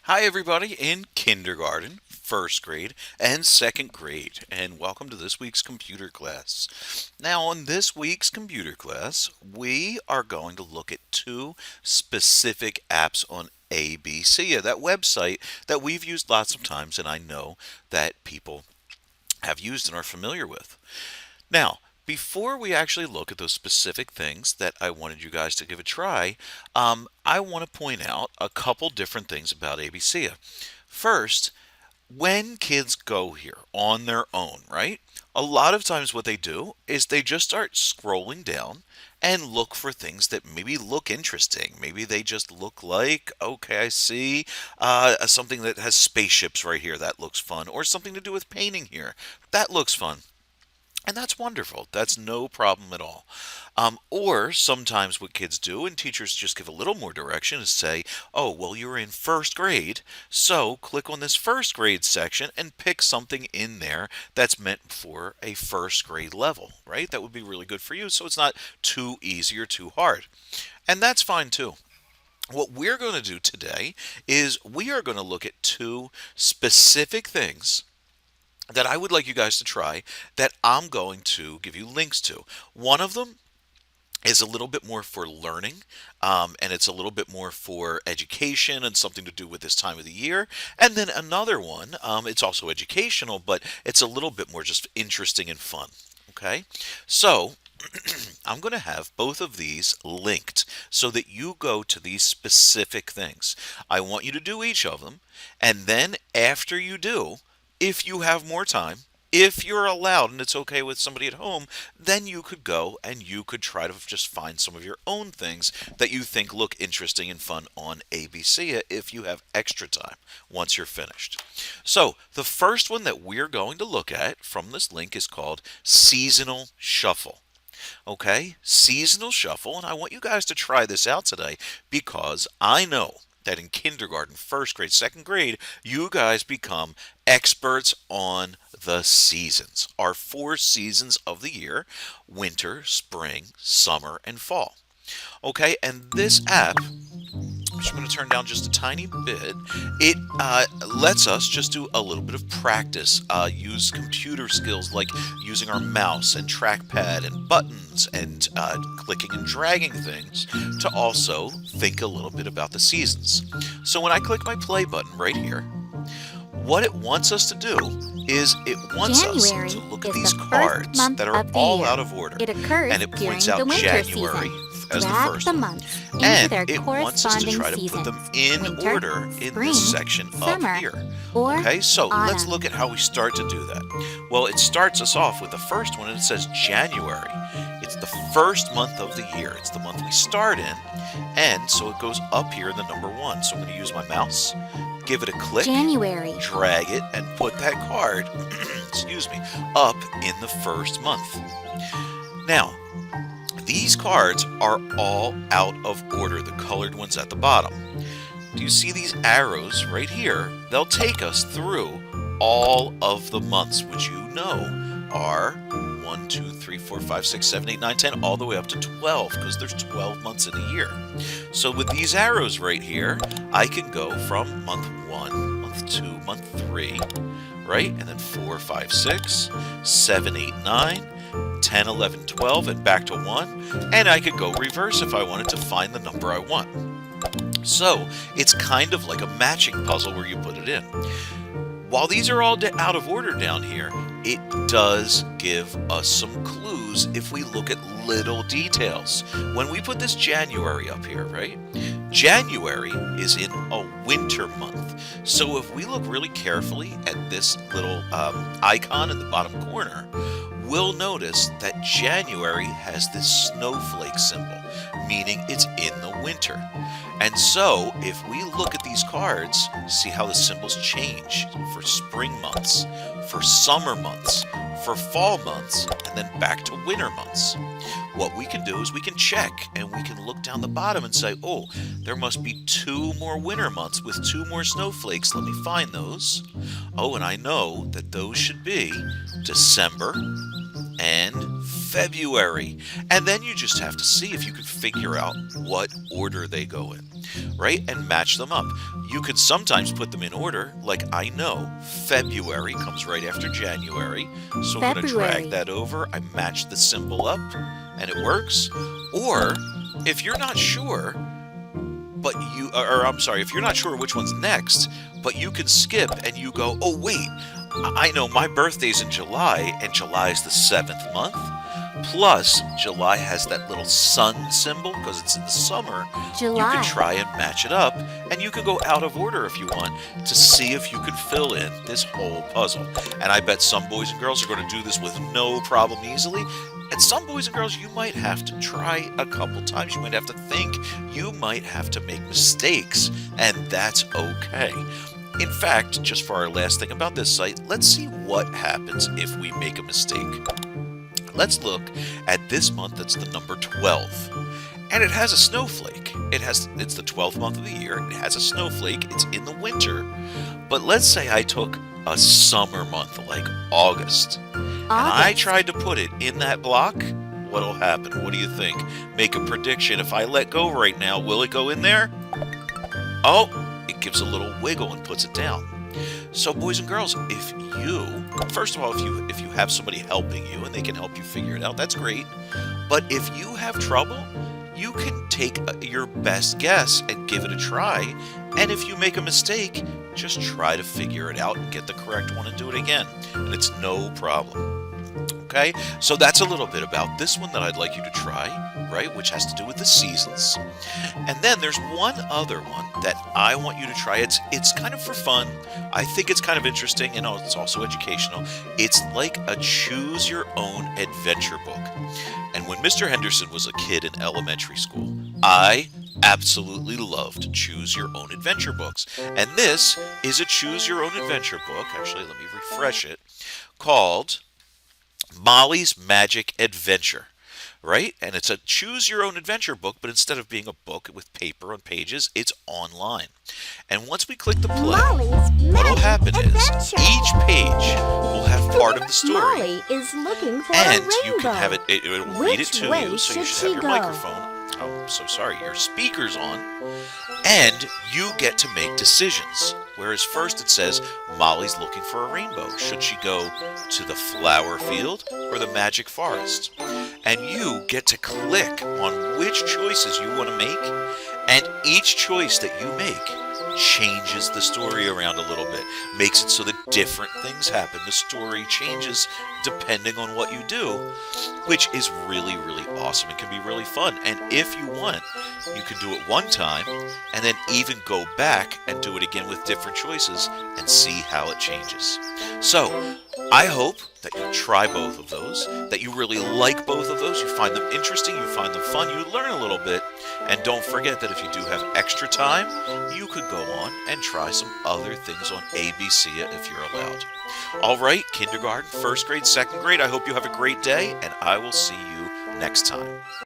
Hi, everybody in kindergarten, first grade, and second grade, and welcome to this week's computer class. Now, on this week's computer class, we are going to look at two specific apps on ABCya, that website that we've used lots of times, and I know that people have used and are familiar with. Now, before we actually look at those specific things that I wanted you guys to give a try, I want to point out a couple different things about ABCya. First, when kids go here on their own, right? A lot of times what they do is they just start scrolling down and look for things that maybe look interesting. Maybe they just look like, okay, I see something that has spaceships right here. That looks fun. Or something to do with painting here. That looks fun. And that's wonderful. That's no problem at all. Or sometimes what kids do, and teachers just give a little more direction, is say, oh, well, you're in first grade, so click on this first grade section and pick something in there that's meant for a first grade level, right? That would be really good for you, so it's not too easy or too hard. And that's fine too. What we're going to do today is we are going to look at two specific things that I would like you guys to try that I'm going to give you links to. One of them is a little bit more for learning, and it's a little bit more for education and something to do with this time of the year. And then another one, it's also educational, but it's a little bit more just interesting and fun. Okay, so I'm going to have both of these linked so that you go to these specific things. I want you to do each of them, and then after you do, if you have more time, if you're allowed and it's okay with somebody at home, then you could go and you could try to just find some of your own things that you think look interesting and fun on ABC if you have extra time once you're finished. So, the first one that we're going to look at from this link is called Seasonal Shuffle. Okay, Seasonal Shuffle, and I want you guys to try this out today because I know that in kindergarten, first grade, second grade, you guys become experts on the seasons. Our four seasons of the year: winter, spring, summer, and fall. Okay, and this app, I'm just going to turn down just a tiny bit. It lets us just do a little bit of practice, use computer skills like using our mouse and trackpad and buttons and clicking and dragging things to also think a little bit about the seasons. So when I click my play button right here, what it wants us to do is it wants us January to look is at these the first cards month that are of the all year. out of order. It occurs And it during points the out winter January season. as the Drag first the one. months into And their it wants us to corresponding try to put seasons. them in Winter, order in spring, this section summer, up here. or Okay, so let's autumn. look at how we start to do that. Well, it starts us off with the first one, and it says January. It's the first month of the year. It's the month we start in, and so it goes up here in the number one. So I'm going to use my mouse, give it a click, January. drag it, and put that card, excuse me, up in the first month. Now, these cards are all out of order, the colored ones at the bottom. Do you see these arrows right here? They'll take us through all of the months, which you know are 1, 2, 3, 4, 5, 6, 7, 8, 9, 10, all the way up to 12, because there's 12 months in a year. So with these arrows right here, I can go from month 1, month 2, month 3, right? And then 4, 5, 6, 7, 8, 9, 10, 11, 12, and back to 1. And I could go reverse if I wanted to find the number I want. So it's kind of like a matching puzzle where you put it in. While these are all out of order down here, it does give us some clues if we look at little details. When we put this January up here, right? January is in a winter month. So if we look really carefully at this little icon in the bottom corner, we'll notice that January has this snowflake symbol, meaning it's in the winter. And so, if we look at these cards, see how the symbols change for spring months, for summer months, for fall months, and then back to winter months. What we can do is we can check and we can look down the bottom and say, oh, there must be 2 more winter months with 2 more snowflakes. Let me find those. Oh, and I know that those should be December and February. And then you just have to see if you can figure out what order they go in. right? And match them up. You can sometimes put them in order, like I know February comes right after January, so I'm going to drag February. that over. I match the symbol up, and it works. Or if you're not sure, or I'm sorry, if you're not sure which one's next, but you can skip and you go, oh wait, I know my birthday's in July, and July is the 7th month. Plus, July has that little sun symbol because it's in the summer. You can July. try and match it up, and you can go out of order if you want to see if you can fill in this whole puzzle. And I bet some boys and girls are going to do this with no problem easily. And some boys and girls, you might have to try a couple times. You might have to think. You might have to make mistakes, and that's okay. In fact, just for our last thing about this site, let's see what happens if we make a mistake. Let's look at this month that's the number 12. And it has a snowflake. It's the 12th month of the year. It has a snowflake. It's in the winter. But let's say I took a summer month like August. And I August. tried to put it in that block. What'll happen? What do you think? Make a prediction. If I let go right now, will it go in there? Oh, it gives a little wiggle and puts it down. So boys and girls, first of all, if you have somebody helping you and they can help you figure it out, that's great. But if you have trouble, you can take your best guess and give it a try. And if you make a mistake, just try to figure it out and get the correct one and do it again. And it's no problem. Okay, so that's a little bit about this one that I'd like you to try, right, which has to do with the seasons. And then there's one other one that I want you to try. It's kind of for fun. I think it's kind of interesting, and it's also educational. It's like a choose your own adventure book. And when Mr. Henderson was a kid in elementary school, I absolutely loved choose your own adventure books. And this is a choose your own adventure book. Actually, let me refresh it. Called Molly's Magic Adventure, right? And it's a choose your own adventure book, but instead of being a book with paper on pages, it's online. And once we click the play, Molly's what'll happen Magic is Adventure. each page will have part of the story. Molly is looking for And a rainbow. you can have it will read it Which to way you, so you should should she have your go? microphone. Oh, I'm so sorry, your speaker's on. And you get to make decisions. Whereas first it says, Molly's looking for a rainbow. Should she go to the flower field or the magic forest? And you get to click on which choices you want to make. And each choice that you make changes the story around a little bit, makes it so that different things happen. The story changes depending on what you do, which is really, really awesome. It can be really fun. And if you want, you can do it one time and then even go back and do it again with different choices and see how it changes. So I hope that you try both of those, that you really like both of those, you find them interesting, you find them fun, you learn a little bit, and don't forget that if you do have extra time, you could go on and try some other things on ABCya if you're allowed. All right, kindergarten, first grade, second grade, I hope you have a great day, and I will see you next time.